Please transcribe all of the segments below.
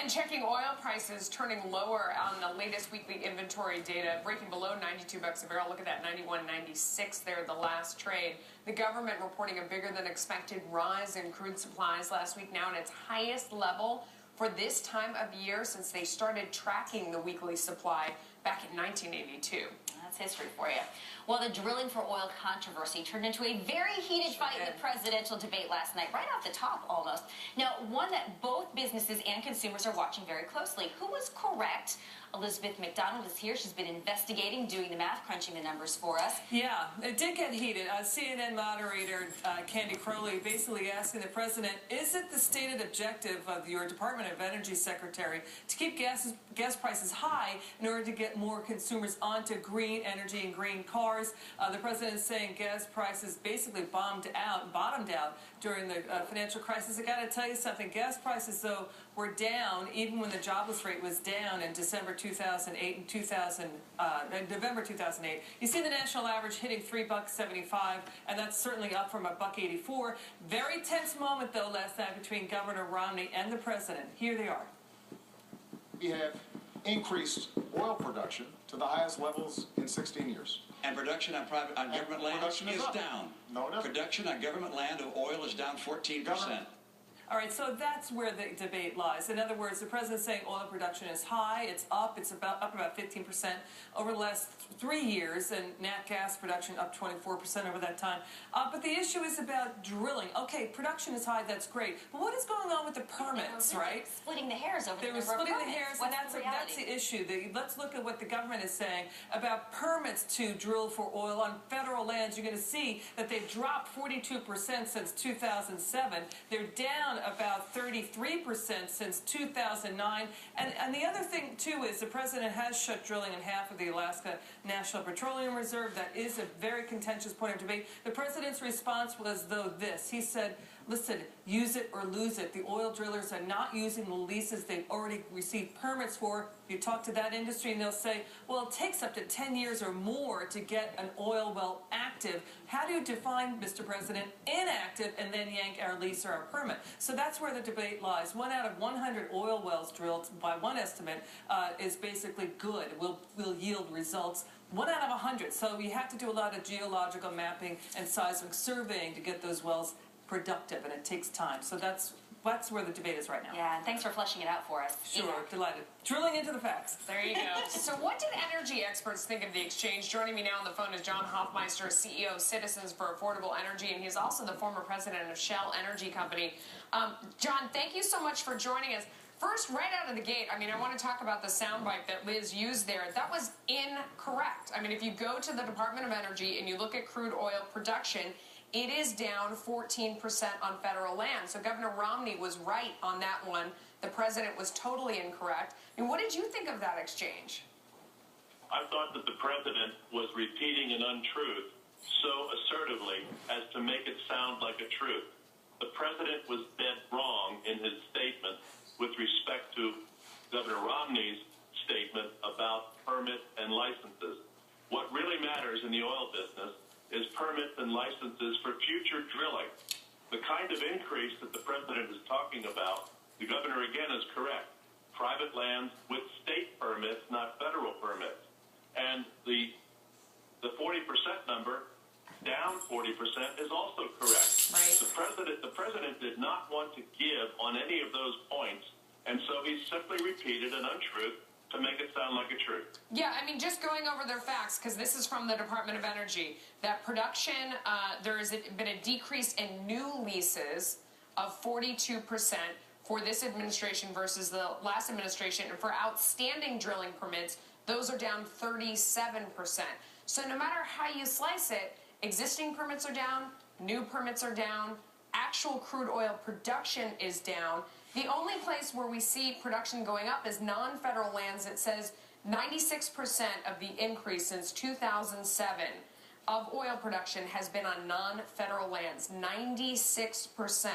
And checking oil prices turning lower on the latest weekly inventory data, breaking below 92 bucks a barrel. Look at that, 91.96 there, the last trade. The government reporting a bigger than expected rise in crude supplies last week, now at its highest level for this time of year since they started tracking the weekly supply back in 1982. That's history for you. Well, the drilling for oil controversy turned into a very heated fight in the presidential debate last night, right off the top almost. Now, one that both businesses and consumers are watching very closely. Who was correct? Elizabeth McDonald is here. She's been investigating, doing the math, crunching the numbers for us. Yeah, it did get heated. CNN moderator Candy Crowley basically asking the president, is it the stated objective of your Department of Energy secretary to keep gas prices high in order to get more consumers onto green energy and green cars? The president is saying gas prices basically bottomed out during the financial crisis. I got to tell you something. Gas prices, though, were down even when the jobless rate was down in December 2008 and November 2008. You see the national average hitting $3.75, and that's certainly up from $1.84. Very tense moment, though, last night between Governor Romney and the president. Here they are. We have increased oil production to the highest levels in 16 years. And production on government land is down. No, it isn't. Production on government land of oil is down 14%. All right, so that's where the debate lies. In other words, the president's saying oil production is high, it's up about 15% over the last 3 years, and nat gas production up 24% over that time. But the issue is about drilling. Okay, production is high, that's great, but what is going on with the permits, right? Splitting the hairs over They the were number of splitting the permits. hairs, What's and that's the issue. Let's look at what the government is saying about permits to drill for oil on federal lands. You're going to see that they've dropped 42% since 2007. They're down about 33% since 2009. And the other thing, too, is the president has shut drilling in half of the Alaska National Petroleum Reserve. That is a very contentious point of debate. The president's response was, though, this. He said, listen, use it or lose it. The oil drillers are not using the leases they've already received permits for. You talk to that industry and they'll say, well, it takes up to 10 years or more to get an oil well active. How do you define, Mr. President, inactive and then yank our lease or our permit? So that's where the debate lies. 1 out of 100 oil wells drilled, by one estimate, is basically good, will yield results. 1 out of 100. So you have to do a lot of geological mapping and seismic surveying to get those wells productive, and it takes time. So that's where the debate is right now. Yeah, and thanks for fleshing it out for us. Sure, delighted. Drilling into the facts. There you go. So what did energy experts think of the exchange? Joining me now on the phone is John Hofmeister, CEO of Citizens for Affordable Energy, and he's also the former president of Shell Energy Company. John, thank you so much for joining us. First, right out of the gate, I mean, I want to talk about the soundbite that Liz used there. That was incorrect. I mean, if you go to the Department of Energy and you look at crude oil production, it is down 14% on federal land. So Governor Romney was right on that one. The president was totally incorrect. I mean, what did you think of that exchange? I thought that the president was repeating an untruth so assertively as to make it sound like a truth. The president was dead wrong in his statement with respect to Governor Romney's statement about permits and licenses. What really matters in the oil business is permits and licenses for future drilling. The kind of increase that the president is talking about, the governor again is correct. Private lands with state permits, not federal permits. And the 40% number, down 40%, is also correct. Right. The president did not want to give on any of those points, and so he simply repeated an untruth to make it sound like a truth. Yeah, I mean, just going over their facts, because this is from the Department of Energy, that production, there has been a decrease in new leases of 42% for this administration versus the last administration. And for outstanding drilling permits, those are down 37%. So no matter how you slice it, existing permits are down, new permits are down, actual crude oil production is down. The only place where we see production going up is non-federal lands. It says 96% of the increase since 2007 of oil production has been on non-federal lands. 96%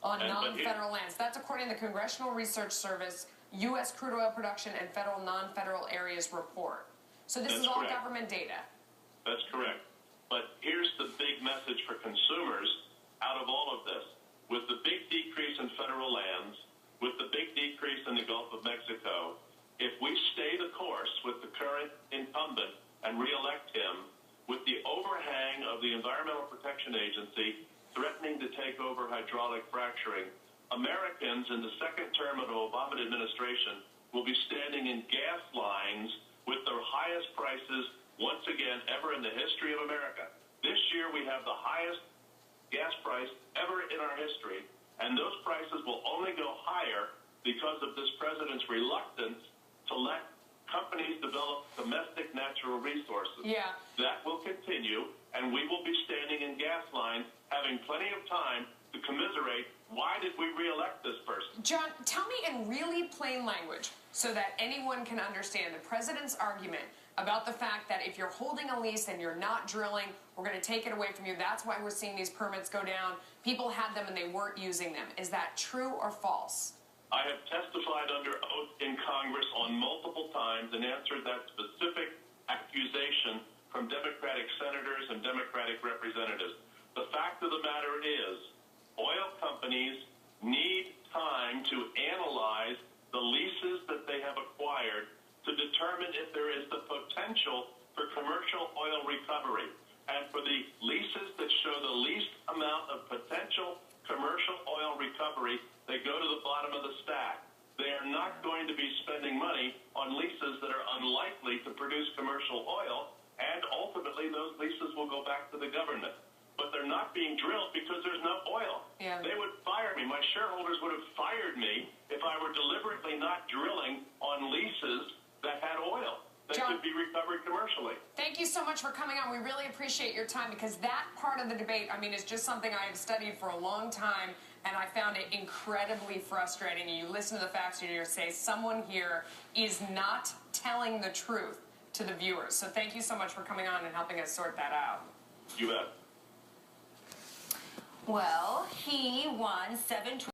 on non-federal lands. That's according to the Congressional Research Service, U.S. crude oil production and federal non-federal areas report. So this is all government data. That's correct. But here's the big message for consumers out of all of this. With the big decrease in federal lands, with the big decrease in the Gulf Regulation Agency threatening to take over hydraulic fracturing, Americans in the second term of the Obama administration will be standing in gas lines with the highest prices once again ever in the history of America. This year we have the highest gas price ever in our history, and those prices will only go higher because of this president's reluctance to let companies develop domestic natural resources. Yeah. That will continue, and we will be standing in gas lines, having plenty of time to commiserate. Why did we reelect this person? John, tell me in really plain language so that anyone can understand the president's argument about the fact that if you're holding a lease and you're not drilling, we're going to take it away from you. That's why we're seeing these permits go down. People had them and they weren't using them. Is that true or false? I have testified under oath in Congress on multiple times and answered that specific accusation from Democratic senators and Democratic representatives. The fact of the matter is, oil companies need time to analyze the leases that they have acquired to determine if there is the potential for commercial oil recovery. And for the leases that show the least amount of potential commercial oil recovery, they go to the bottom of the stack. They are not going to be spending money on leases that are unlikely to produce commercial oil, and ultimately those leases will go back to the government. But they're not being drilled because there's no oil. Yeah. They would fire me. My shareholders would have fired me if I were deliberately not drilling on leases that had oil that John, could be recovered commercially. thank you so much for coming on. We really appreciate your time because that part of the debate, I mean, is just something I have studied for a long time, and I found it incredibly frustrating. You listen to the facts and you say someone here is not telling the truth to the viewers. So thank you so much for coming on and helping us sort that out. You bet. Well, he won 7